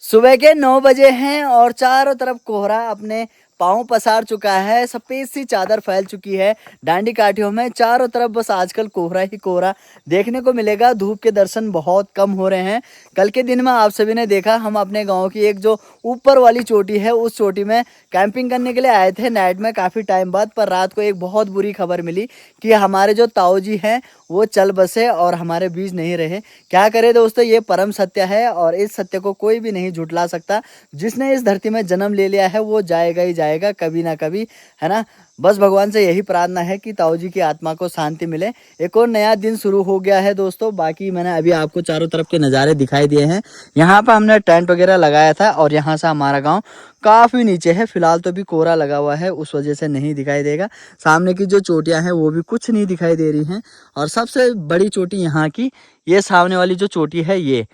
सुबह के 9 बजे हैं और चारों तरफ कोहरा अपने पाँव पसार चुका है। सफेद सी चादर फैल चुकी है डांडी काठियों में। चारों तरफ बस आजकल कोहरा ही कोहरा देखने को मिलेगा। धूप के दर्शन बहुत कम हो रहे हैं। कल के दिन में आप सभी ने देखा, हम अपने गांव की एक जो ऊपर वाली चोटी है उस चोटी में कैंपिंग करने के लिए आए थे नाइट में काफ़ी टाइम बाद। पर रात को एक बहुत बुरी खबर मिली कि हमारे जो ताऊ जी हैं वो चल बसे और हमारे बीच नहीं रहे। क्या करें दोस्तों, ये परम सत्य है और इस सत्य को कोई भी नहीं झुटला सकता। जिसने इस धरती में जन्म ले लिया है वो जाएगा ही जाएगा कभी ना कभी, है ना। बस भगवान से यही प्रार्थना है कि ताऊ जी की आत्मा को शांति मिले। एक और नया दिन शुरू हो गया है दोस्तों। बाकी मैंने अभी आपको चारों तरफ के नज़ारे दिखाई दिए हैं। यहाँ पर हमने टेंट वगैरह लगाया था और यहाँ से हमारा गांव काफ़ी नीचे है। फिलहाल तो भी कोहरा लगा हुआ है, उस वजह से नहीं दिखाई देगा। सामने की जो चोटियाँ हैं वो भी कुछ नहीं दिखाई दे रही हैं। और सबसे बड़ी चोटी यहाँ की, ये सामने वाली जो चोटी है ये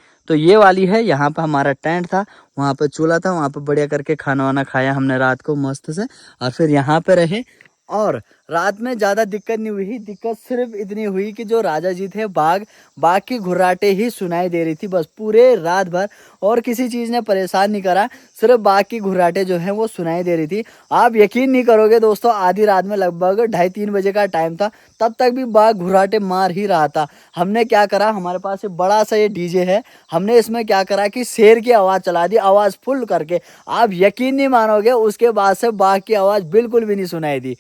वाली है। यहाँ पर हमारा टेंट था, वहाँ पर चूल्हा था, वहाँ पर बढ़िया करके खाना वाना खाया हमने रात को मस्त से। और फिर यहाँ पे रहे और रात में ज़्यादा दिक्कत नहीं हुई। दिक्कत सिर्फ इतनी हुई कि जो राजा जी थे बाघ की घुर्राटे ही सुनाई दे रही थी बस पूरे रात भर। और किसी चीज़ ने परेशान नहीं करा, सिर्फ बाघ की घुर्राटे जो हैं वो सुनाई दे रही थी। आप यकीन नहीं करोगे दोस्तों, आधी रात में लगभग 2:30-3 बजे का टाइम था, तब तक भी बाघ घुर्राटे मार ही रहा था। हमने क्या करा, हमारे पास बड़ा सा ये डीजे है, हमने इसमें क्या करा कि शेर की आवाज़ चला दी, आवाज़ फुल करके। आप यकीन नहीं मानोगे, उसके बाद से बाघ की आवाज़ बिल्कुल भी नहीं सुनाई दी।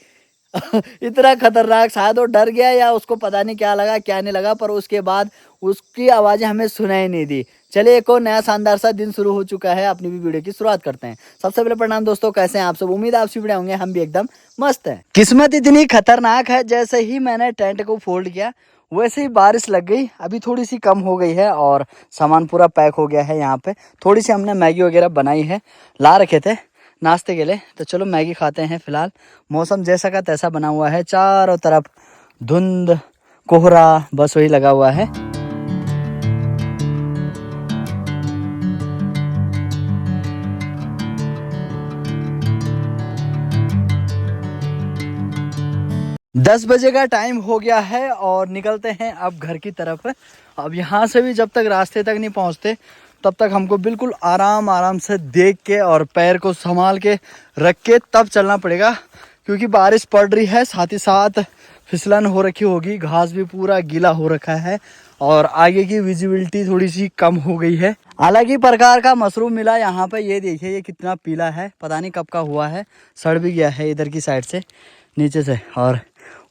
इतना खतरनाक, शायद वो डर गया या उसको पता नहीं क्या लगा क्या नहीं लगा, पर उसके बाद उसकी आवाज़ें हमें सुनाई नहीं दी। चलिए, एक और नया शानदार सा दिन शुरू हो चुका है। अपनी भी वीडियो की शुरुआत करते हैं। सबसे पहले प्रणाम दोस्तों, कैसे हैं आप सब। उम्मीद है आप सभी होंगे, हम भी एकदम मस्त हैं। किस्मत इतनी खतरनाक है, जैसे ही मैंने टेंट को फोल्ड किया वैसे ही बारिश लग गई। अभी थोड़ी सी कम हो गई है और सामान पूरा पैक हो गया है। यहाँ पे थोड़ी सी हमने मैगी वगैरह बनाई है, ला रखे थे नाश्ते के लिए, तो चलो मैगी खाते हैं। फिलहाल मौसम जैसा का तैसा बना हुआ है, चारों तरफ धुंध कोहरा बस वही लगा हुआ है। दस बजे का टाइम हो गया है और निकलते हैं अब घर की तरफ। अब यहाँ से भी जब तक रास्ते तक नहीं पहुँचते तब तक हमको बिल्कुल आराम से देख के और पैर को संभाल के रख के तब चलना पड़ेगा, क्योंकि बारिश पड़ रही है, साथ ही साथ फिसलन हो रखी होगी, घास भी पूरा गीला हो रखा है और आगे की विजिबिलिटी थोड़ी सी कम हो गई है। अलग ही प्रकार का मशरूम मिला यहाँ पे, ये देखिए ये कितना पीला है, पता नहीं कब का हुआ है, सड़ भी गया है इधर की साइड से नीचे से। और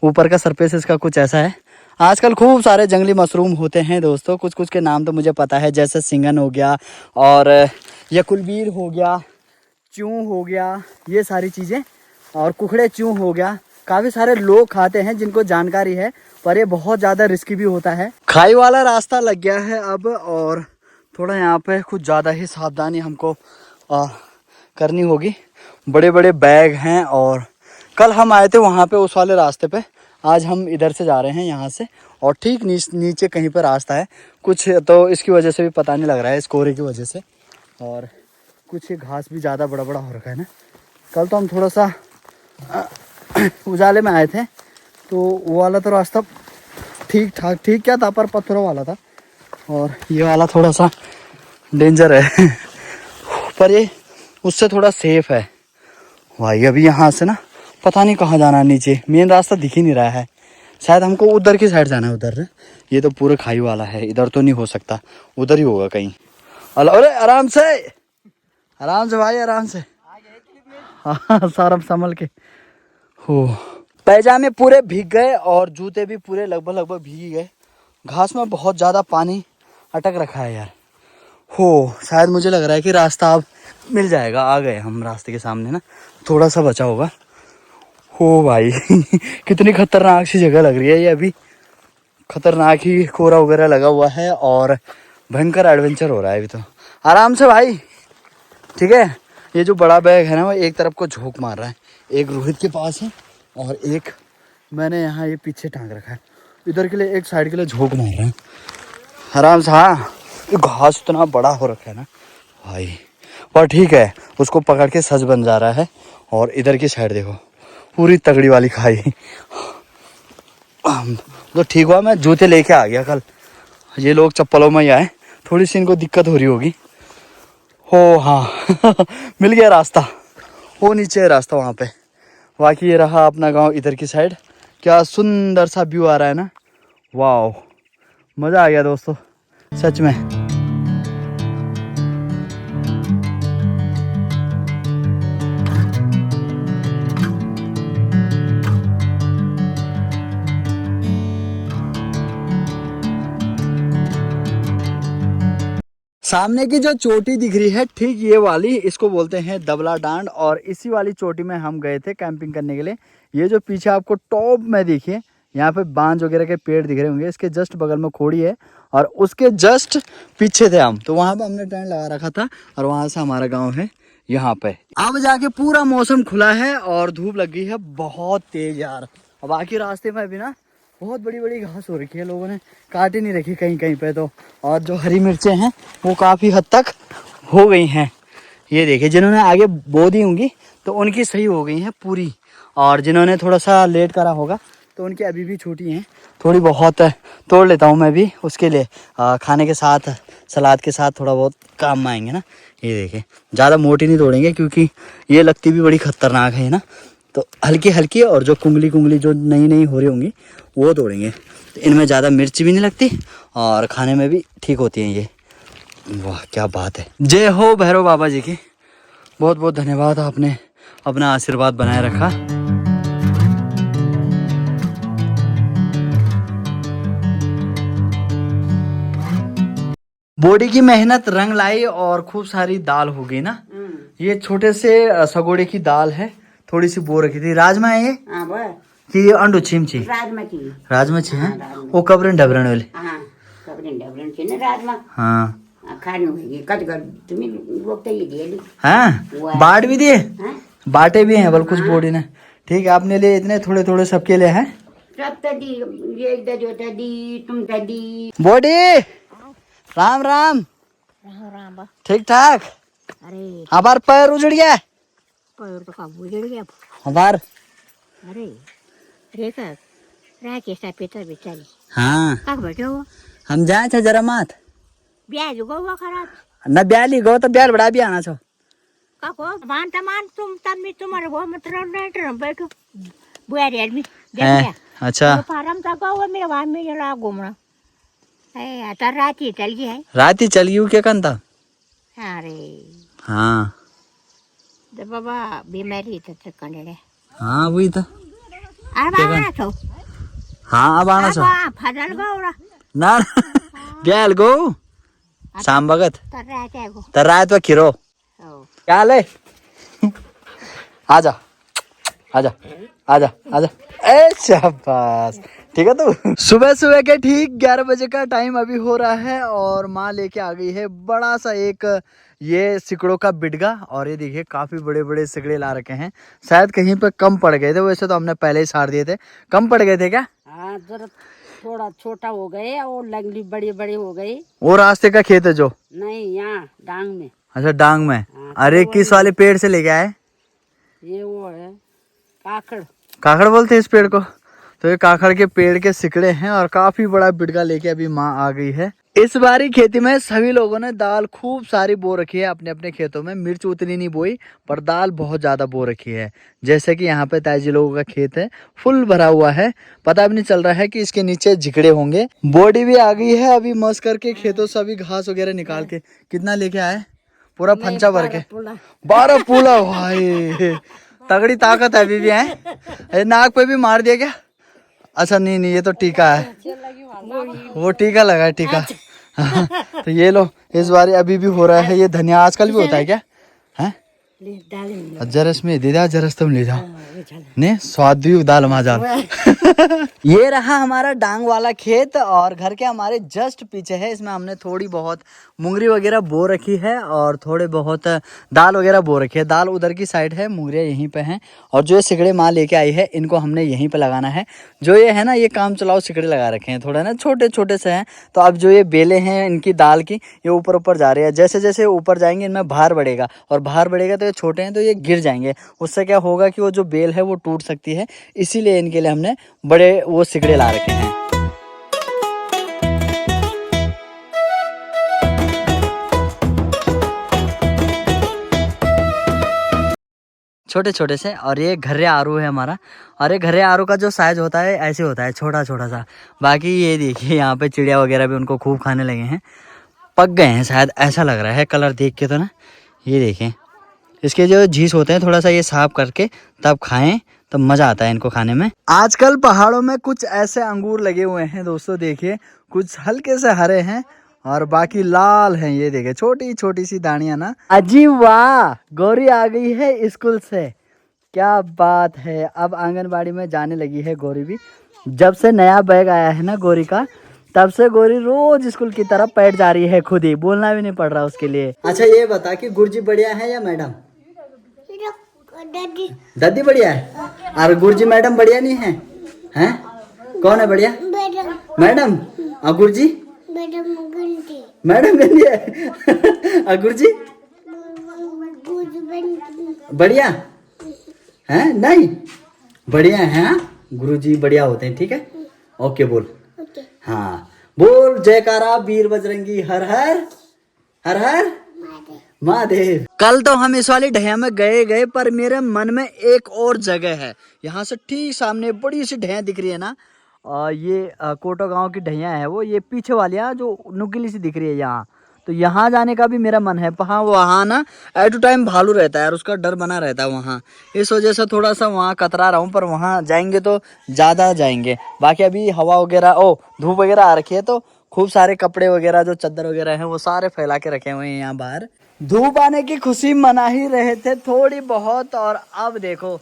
ऊपर का सरफेस इसका कुछ ऐसा है। आजकल खूब सारे जंगली मशरूम होते हैं दोस्तों, कुछ कुछ के नाम तो मुझे पता है, जैसे सिंगन हो गया और यकुलबीर हो गया, चूँ हो गया, ये सारी चीज़ें, और कुखड़े चूँ हो गया। काफ़ी सारे लोग खाते हैं जिनको जानकारी है, पर ये बहुत ज़्यादा रिस्की भी होता है। खाई वाला रास्ता लग गया है अब, और थोड़ा यहाँ पे कुछ ज़्यादा ही सावधानी हमको करनी होगी। बड़े बड़े बैग हैं और कल हम आए थे वहाँ पे उस वाले रास्ते पे, आज हम इधर से जा रहे हैं यहाँ से, और ठीक नीचे कहीं पर रास्ता है कुछ, तो इसकी वजह से भी पता नहीं लग रहा है, इस कोहरे की वजह से। और कुछ घास भी ज़्यादा बड़ा बड़ा हो रखा है ना। कल तो हम थोड़ा सा उजाले में आए थे, तो वो वाला तो रास्ता ठीक क्या था, पर पत्थरों वाला था, और ये वाला थोड़ा सा डेंजर है पर ये उससे थोड़ा सेफ है भाई। अभी यहाँ से ना पता नहीं कहाँ जाना है, नीचे मेन रास्ता दिख ही नहीं रहा है, शायद हमको उधर की साइड जाना है। उधर ये तो पूरे खाई वाला है, इधर तो नहीं हो सकता, उधर ही होगा कहीं। अरे आराम से भाई, आराम से। हाँ सारा संभल के हो। पैजामे पूरे भीग गए और जूते भी पूरे लगभग भीग गए। घास में बहुत ज़्यादा पानी अटक रखा है यार। हो शायद मुझे लग रहा है कि रास्ता अब मिल जाएगा। आ गए हम रास्ते के सामने ना, थोड़ा सा बचा होगा। हो भाई कितनी खतरनाक सी जगह लग रही है ये। अभी खतरनाक ही कोहरा वगैरह लगा हुआ है और भयंकर एडवेंचर हो रहा है अभी तो। आराम से भाई, ठीक है। ये जो बड़ा बैग है ना वो एक तरफ को झोंक मार रहा है, एक रोहित के पास है और एक मैंने यहाँ ये पीछे टांग रखा है, इधर के लिए एक साइड के लिए झोंक मार रहा है आराम से। हाँ ये घास इतना बड़ा हो रखा है ना भाई, पर ठीक है, उसको पकड़ के सच बन जा रहा है। और इधर की साइड देखो पूरी तगड़ी वाली खाई। तो ठीक हुआ मैं जूते लेके आ गया कल, ये लोग चप्पलों में ही आए, थोड़ी सी इनको दिक्कत हो रही होगी। हो हाँ मिल गया रास्ता, वो नीचे है रास्ता वहाँ पे। बाकी ये रहा अपना गांव इधर की साइड। क्या सुंदर सा व्यू आ रहा है ना, वाह मज़ा आ गया दोस्तों सच में। सामने की जो चोटी दिख रही है ठीक ये वाली, इसको बोलते हैं दबला डांड, और इसी वाली चोटी में हम गए थे कैंपिंग करने के लिए। ये जो पीछे आपको टॉप में देखिए, यहाँ पे बांज वगैरह के पेड़ दिख रहे होंगे, इसके जस्ट बगल में खोड़ी है और उसके जस्ट पीछे थे हम, तो वहाँ पे हमने टेंट लगा रखा था और वहाँ से हमारा गाँव है यहाँ पे। अब जाके पूरा मौसम खुला है और धूप लग गई है बहुत तेज यार। और बाकी रास्ते में भी ना बहुत बड़ी बड़ी घास हो रखी है, लोगों ने काट ही नहीं रखी कहीं कहीं पे तो। और जो हरी मिर्चें हैं वो काफ़ी हद तक हो गई हैं, ये देखिए जिन्होंने आगे बो दी होंगी तो उनकी सही हो गई हैं पूरी, और जिन्होंने थोड़ा सा लेट करा होगा तो उनकी अभी भी छोटी हैं। थोड़ी बहुत तोड़ लेता हूँ मैं भी उसके लिए, खाने के साथ सलाद के साथ थोड़ा बहुत काम में आएंगे ना। ये देखिए ज़्यादा मोटी नहीं तोड़ेंगे क्योंकि ये लगती भी बड़ी ख़तरनाक है ना, तो हल्की हल्की, और जो कुंगली कुंगली जो नई नई हो रही होंगी वो तोड़ेंगे। तो इनमें ज़्यादा मिर्च भी नहीं लगती और खाने में भी ठीक होती हैं ये। वाह क्या बात है, जय हो भैरव बाबा जी की, बहुत बहुत धन्यवाद, आपने अपना आशीर्वाद बनाए रखा। बॉडी की मेहनत रंग लाई और खूब सारी दाल हो गई ना। ये छोटे से सगोड़े की दाल है, थोड़ी सी बो रखी थी। राजमा है ये कि अंडू छिमची? राजमा छी है वो कबरन डबरन वाले। हाँ बाट भी दिए, बाटे भी हैं बल कुछ बॉडी ने। ठीक है अपने लिए इतने थोड़े थोड़े सबके लिए हैं। बॉडी राम राम राम ठीक ठाक। अरे हमार पैर उजड़ गया, पैर तो कब उजड़ गया हमार। अरे रेखा राके सा पेटर बेचारी हाँ का बैठो हम जाए थे जरा मात ब्याज गो खराब न ब्याली गो तो ब्याल बड़ा भी आना छो का को मान तुम तब में तुम्हारे वो मतलब लेटर बैठो बुआरी आदमी है। अच्छा फारम था गो मेरे वहां में जरा घूमना है, आता रात ही चल गई है। रात ही चल गई क्या कंता? अरे हाँ जब बाबा बीमारी तो चकने हाँ वही था। अब आना छो? हाँ अब आना छो फजल गौरा ना ब्याल गो शाम भगत तर रात व खिरो क्या ले आजा आजा आजा आजा ए शाबाश ठीक है। तो सुबह सुबह के ठीक 11 बजे का टाइम अभी हो रहा है और माँ लेके आ गई है बड़ा सा एक ये सिकड़ों का बिडगा, और ये देखिए काफी बड़े बड़े सिकड़े ला रखे हैं। शायद कहीं पे कम पड़ गए थे, वैसे तो हमने पहले ही सार दिए थे। कम पड़ गए थे क्या? हाँ जरा थोड़ा छोटा हो गए और लगली बड़ी बड़ी हो गई। वो रास्ते का खेत है जो? नहीं यहाँ डांग में। अच्छा डांग में। हाँ, अरे किस वाले पेड़ से लेके आए? ये वो है काकड़। काकड़ बोलते हैं इस पेड़ को। तो ये काकड़ के पेड़ के सिकड़े हैं और काफी बड़ा बिडगा लेके अभी माँ आ गई है। इस बारी खेती में सभी लोगों ने दाल खूब सारी बो रखी है अपने अपने खेतों में। मिर्च उतनी नहीं बोई पर दाल बहुत ज्यादा बो रखी है। जैसे कि यहाँ पे ताजी लोगों का खेत है, फुल भरा हुआ है, पता भी नहीं चल रहा है कि इसके नीचे झिकड़े होंगे। बॉडी भी आ गई है अभी मस करके खेतों से अभी घास वगैरह निकाल के। कितना लेके आए? पूरा फंचा भर के 12 पूला भाई, तगड़ी ताकत है अभी भी है। नाक पे भी मार दिया क्या? अच्छा नहीं नहीं ये तो टीका है, वो टीका लगा है टीका। तो ये लो इस बार अभी भी हो रहा है ये धनिया, आजकल भी होता है क्या? है जरस में दे दिया, जरस तुम ले जाओ ने स्वाद भी दाल माजा। ये रहा हमारा डांग वाला खेत और घर के हमारे जस्ट पीछे है। इसमें हमने थोड़ी बहुत मुंगरी वगैरह बो रखी है और थोड़े बहुत दाल वगैरह बो रखी है। दाल उधर की साइड है, मुंगरियाँ यहीं पे हैं, और जो ये सिकड़े माँ लेके आई है इनको हमने यहीं पे लगाना है। जो ये है ना ये काम चलाओ सिकड़े लगा रखे हैं, थोड़ा ना छोटे छोटे से हैं। तो अब जो ये बेले हैं इनकी दाल की ये ऊपर ऊपर जा रही है। जैसे जैसे ऊपर जाएंगे इनमें भार बढ़ेगा, और भार बढ़ेगा तो ये छोटे हैं तो ये गिर जाएंगे। उससे क्या होगा कि वो जो बेल है वो टूट सकती है, इसीलिए इनके लिए हमने बड़े वो सिकड़े ला रखे हैं। छोटे छोटे से। और ये घर्रे आरू है हमारा। और ये घर्रे आरू का जो साइज होता है ऐसे होता है, छोटा छोटा सा। बाकी ये देखिए यहाँ पे चिड़िया वगैरह भी उनको खूब खाने लगे हैं, पक गए हैं शायद, ऐसा लग रहा है कलर देख के तो ना। ये देखें, इसके जो झीस होते हैं थोड़ा सा ये साफ करके तब खाएं तो मज़ा आता है इनको खाने में। आजकल पहाड़ों में कुछ ऐसे अंगूर लगे हुए हैं दोस्तों, देखिए कुछ हल्के से हरे हैं और बाकी लाल हैं। ये देखिए छोटी छोटी सी दानियां ना। अजी वाह, गौरी आ गई है स्कूल से, क्या बात है। अब आंगनबाड़ी में जाने लगी है गौरी भी। जब से नया बैग आया है ना गौरी का, तब से गौरी रोज स्कूल की तरफ बैठ जा रही है, खुद ही बोलना भी नहीं पड़ रहा उसके लिए। अच्छा ये बता कि गुरुजी बढ़िया है या मैडम? दादी बढ़िया है और गुरुजी मैडम बढ़िया नहीं है? हैं कौन है बढ़िया? मैडम। और गुरुजी? मैडम गंदी है। और गुरुजी बढ़िया है? नहीं बढ़िया है। हाँ गुरुजी बढ़िया होते हैं, ठीक है। ओके बोल। हाँ बोल जयकारा वीर बजरंगी हर हर हर हर महादेव। कल तो हम इस वाली ढैया में गए पर मेरे मन में एक और जगह है। यहाँ से ठीक सामने बड़ी सी ढैया दिख रही है ना, ये कोटो गांव की ढैया है वो। ये पीछे वाली जो नुकीली सी दिख रही है यहाँ, तो यहाँ जाने का भी मेरा मन है। वहाँ ना एट टू टाइम भालू रहता है और उसका डर बना रहता है वहाँ। इस वजह से थोड़ा सा वहाँ कतरा रहा हूँ, पर वहाँ जाएंगे तो ज़्यादा जाएंगे। बाकी अभी हवा वगैरह धूप वगैरह आ रखी है, तो खूब सारे कपड़े वगैरह जो चादर वगैरह हैं वो सारे फैला के रखे हुए हैं यहाँ बाहर। धूप आने की खुशी मना ही रहे थे थोड़ी बहुत, और अब देखो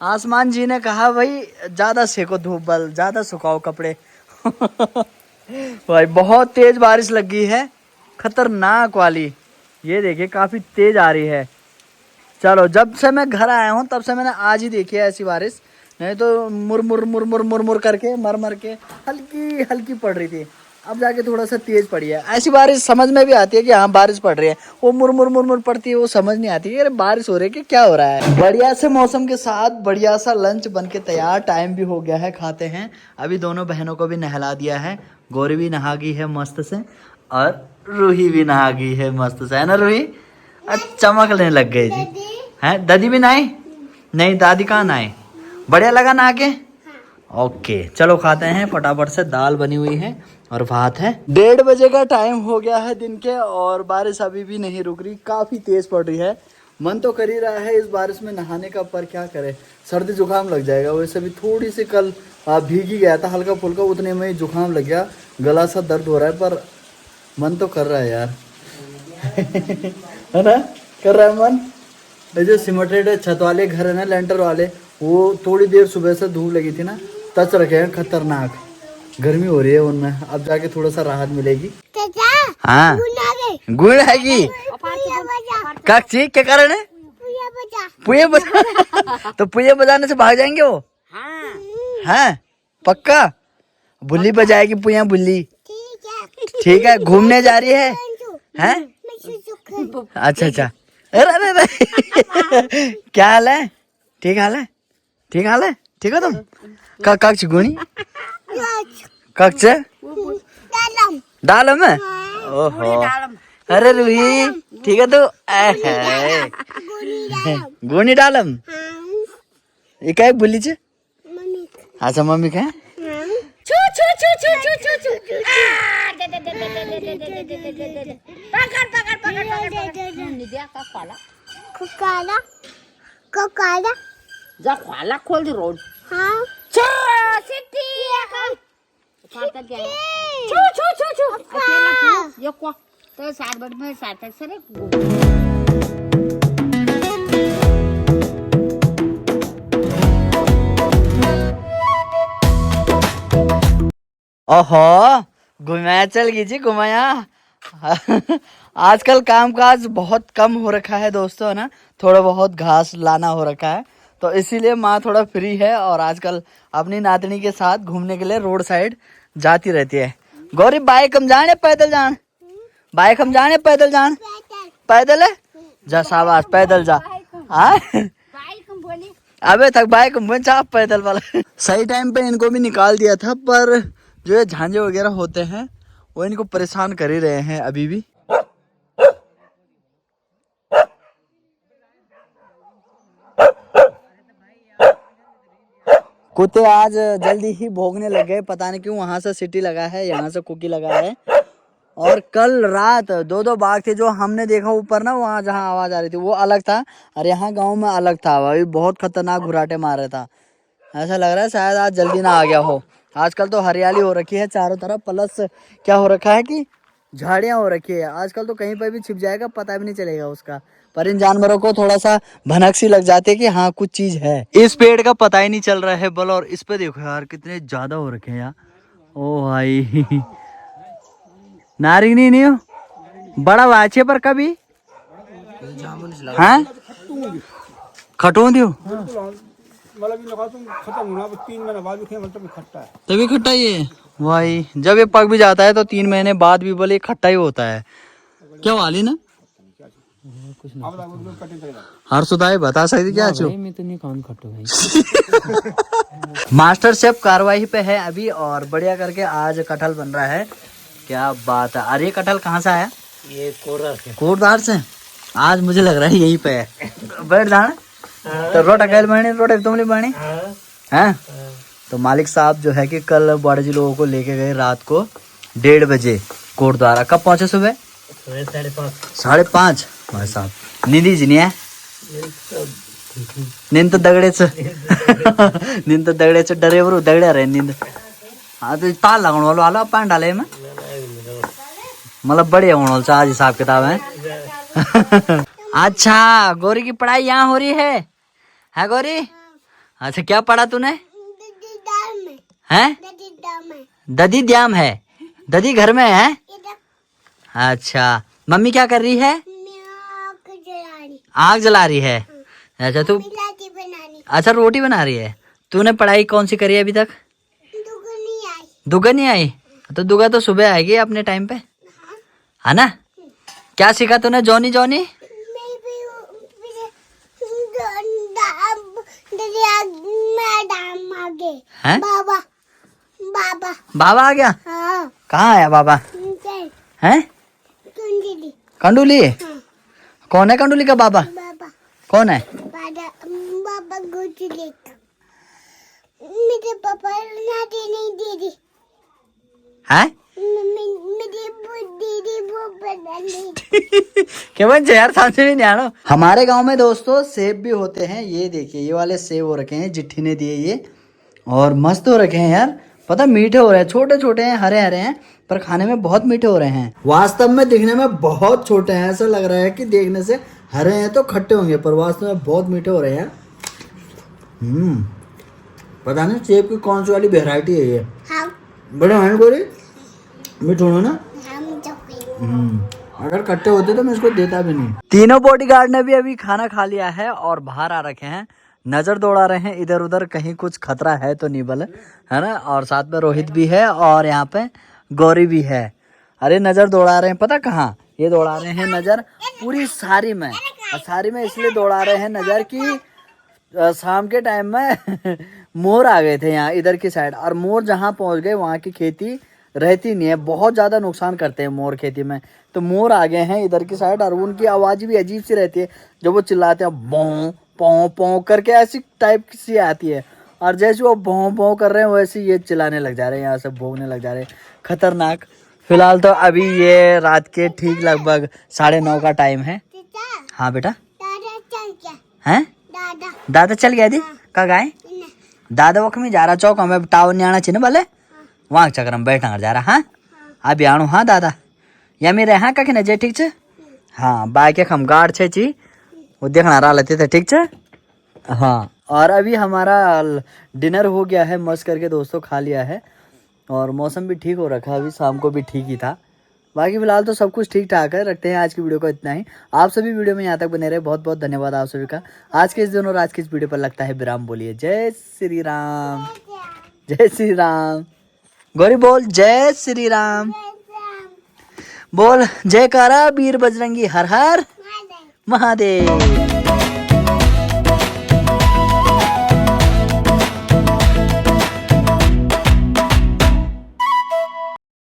आसमान जी ने कहा भाई ज़्यादा सेको धूप बल, ज़्यादा सुखाओ कपड़े। भाई बहुत तेज बारिश लग गई है, खतरनाक वाली। ये देखिए काफ़ी तेज आ रही है। चलो जब से मैं घर आया हूँ तब से मैंने आज ही देखी है ऐसी बारिश, नहीं तो मुरमुर मुरमुर मुरमुर करके मर मर के हल्की हल्की पड़ रही थी। अब जाके थोड़ा सा तेज पड़ी है। ऐसी बारिश समझ में भी आती है कि हाँ बारिश पड़ रही है, वो मुरमुर मुरमुर पड़ती है वो समझ नहीं आती है अरे बारिश हो रही है कि क्या हो रहा है। बढ़िया से मौसम के साथ बढ़िया सा लंच बन के तैयार, टाइम भी हो गया है, खाते हैं। अभी दोनों बहनों को भी नहला दिया है, गौरी भी नहा गई है मस्त से और रूही भी नहा गई है मस्त से, है ना रूही? चमकने लग गई जी। है दादी भी नहाई? नहीं दादी कहाँ नहाई? बढ़िया लगा नहा के? ओके चलो खाते हैं फटाफट से। दाल बनी हुई है और भात है। 1:30 बजे का टाइम हो गया है दिन के और बारिश अभी भी नहीं रुक रही, काफी तेज पड़ रही है। मन तो कर ही रहा है इस बारिश में नहाने का, पर क्या करे सर्दी जुकाम लग जाएगा। वैसे भी थोड़ी सी कल भीग ही गया था हल्का फुल्का, उतने में ही जुकाम लग गया, गला सा दर्द हो रहा है, पर मन तो कर रहा है यार। है ना, कर रहा है मन। ये जो सिमटेड छत वाले घर है ना, लेंटर वाले, वो थोड़ी देर सुबह से धूप लगी थी ना, टच रखे हैं, खतरनाक गर्मी हो रही है उनमें। अब जाके थोड़ा सा राहत मिलेगी। हाँ गुड़ आएगी। काची क्या कारण है? पुए बजा। तो पुए बजाने से भाग जाएंगे वो? हाँ पक्का? बुल्ली बजाएगी पुया बुल्ली। ठीक है घूमने जा रही है? हैं? अच्छा अच्छा। अरे अरे क्या हाल है? ठीक हाल है? ठीक हाल है? ठीक हो तुम? कक्ष गुणी कक्ष डालम है? ओहो अरे रूही ठीक है तो गुणी डालम ये क्या बुल्ली चे? अच्छा मम्मी क्या? जा ख्वाला खोल दी रोड। हाँ तो 7 बजे में 7 तक सर ओहो घुमाया चल गई जी घुमाया। आजकल कामकाज बहुत कम हो रखा है दोस्तों, है ना, थोड़ा बहुत घास लाना हो रखा है, तो इसीलिए माँ थोड़ा फ्री है और आजकल अपनी नातनी के साथ घूमने के लिए रोड साइड जाती रहती है। गौरी बाइक हम जाने पैदल जान? बाइक हम जाने पैदल जान? पैदल है जा शाबाश पैदल जा। अबे तक बाइक हम जा पैदल वाला। सही टाइम पे इनको भी निकाल दिया था, पर जो ये झांझे वगैरह होते हैं वो इनको परेशान कर ही रहे हैं अभी भी। कुत्ते आज जल्दी ही भौंकने लग गए, पता नहीं क्यों। वहां से सिटी लगा है, यहाँ से कुकी लगा है। और कल रात दो बाघ थे जो हमने देखा ऊपर ना, वहाँ जहाँ आवाज आ रही थी वो अलग था, और यहाँ गांव में अलग था। वही बहुत खतरनाक घुराटे मार रहा था। ऐसा लग रहा है शायद आज जल्दी ना आ गया हो। आजकल तो हरियाली हो रखी है चारों तरफ, प्लस क्या हो रखा है कि झाड़ियां हो रखी है। आजकल तो कहीं पर भी छिप जाएगा, पता भी नहीं चलेगा उसका। पर इन जानवरों को थोड़ा सा भनक सी लग जाती है कि हाँ कुछ चीज है। इस पेड़ का पता ही नहीं चल रहा है बल, और इस पे देखो यार कितने ज्यादा हो रखे हैं यार। ओ भाई नारिंगी नहीं हो बड़ा वाचे पर कभी हाँ खटो दियो तभी खट्टा ये भाई। जब ये पक भी जाता है तो 3 महीने बाद भी बोले खट्टा ही होता है। क्या वाली ना हर सुधाई बता सकती क्या चो मैं तो नहीं कौन खट्टो भाई। मास्टर शेफ कार्रवाई पे है अभी, और बढ़िया करके आज कटहल बन रहा है। क्या बात है। अरे कटहल कहाँ से आया? ये कोटद्वार से। आज मुझे लग रहा है यहीं पे है। बैठ जाना तो रोटा कैल बने रोटे तुमने बने हैं। तो मालिक साहब जो है कि कल बड़े जी लोगों को लेके गए रात को 1:30 बजे कोटद्वारा। कब पहुंचे सुबह? 5:30 भाई साहब नींद जी नहीं है। नींद तो दगड़े से नींद तो दगड़े से डरे बरू दगड़े रहे नींद। हाँ तो ताल लगाने वालों आलो पान डाले में मतलब बढ़िया होने वाला आज हिसाब किताब है। अच्छा गौरी की पढ़ाई यहाँ हो रही है गौरी? अच्छा क्या पढ़ा तूने? हैं? ददी द्याम है। ददी घर में है? अच्छा मम्मी क्या कर रही है? आग जला रही है। अच्छा तू अच्छा रोटी बना रही है। तूने पढ़ाई कौन सी करी है अभी तक? दुगा नहीं आई। तो दुगा तो सुबह आएगी अपने टाइम पे है ना। क्या सीखा तूने जॉनी जॉनी? हैं? बाबा आ गया? कहाँ आया बाबा? हैं? कंडूली? कौन है कंडूली का बाबा? कौन है? बाबा मेरे पापा नहीं दीदी है। क्या यार समझ में नहीं आ रहा। हमारे गांव में दोस्तों सेब भी होते हैं। ये देखिए ये वाले सेब हो रखे हैं, जिट्ठी ने दिए ये, और मस्त हो रखे हैं यार। पता मीठे हो रहे हैं, छोटे छोटे हैं, हरे हरे हैं, पर खाने में बहुत मीठे हो रहे हैं। वास्तव में दिखने में बहुत छोटे हैं, ऐसा लग रहा है कि देखने से हरे हैं तो खट्टे होंगे, पर वास्तव में बहुत मीठे हो रहे हैं। पता नहीं सेब की कौन सी वाली वेराइटी है ये। हाँ। बड़े हैं गोरी मीठे हो ना। अगर कट्टे होते तो मैं इसको देता भी नहीं। तीनों बॉडीगार्ड ने भी अभी खाना खा लिया है और बाहर आ रखे हैं, नजर दौड़ा रहे हैं इधर उधर कहीं कुछ खतरा है तो नहीं बोले है ना। और साथ में रोहित भी है और यहाँ पे गौरी भी है। अरे नजर दौड़ा रहे हैं, पता कहाँ ये दौड़ा रहे हैं नजर? पूरी सारी में। और सारी में इसलिए दौड़ा रहे हैं नजर कि शाम के टाइम में मोर आ गए थे यहाँ इधर की साइड, और मोर जहाँ पहुँच गए वहाँ की खेती रहती नहीं है, बहुत ज़्यादा नुकसान करते हैं मोर खेती में। तो मोर आ गए हैं इधर की साइड, और उनकी आवाज़ भी अजीब सी रहती है। जब वो चिल्लाते हैं भौं पौं पौं करके ऐसी टाइप सी आती है, और जैसे वो भौं भौं कर रहे हैं वैसे ये चिल्लाने लग जा रहे हैं, यहाँ से भौंकने लग जा रहे हैं, खतरनाक। फिलहाल तो अभी ये रात के ठीक लगभग 9:30 का टाइम है। हाँ बेटा हैं? दादा चल गया दी का गाय दादा वक्त में जा रहा चौक में टावर नहीं आना चाहिए ना भले वहाँ चक्कर में बैठना जा रहा। हाँ अभी आणु हाँ दादा या मेरे हाँ कखे न जे ठीक छे। हाँ बाइक हम गार्ड छे ची वो देखना रहा लेते थे ठीक छे। हाँ और अभी हमारा डिनर हो गया है मस्त करके दोस्तों, खा लिया है, और मौसम भी ठीक हो रखा, अभी शाम को भी ठीक ही था। बाकी फिलहाल तो सब कुछ ठीक ठाक है। रखते हैं आज की वीडियो को इतना ही। आप सभी वीडियो में यहाँ तक बने रहे, बहुत बहुत धन्यवाद आप सभी का। आज के इस दिन और आज के इस वीडियो पर लगता है विराम। बोलिए जय श्री राम। जय श्री राम। गौरी बोल जय श्री राम। बोल जयकारा वीर बजरंगी हर हर महादेव।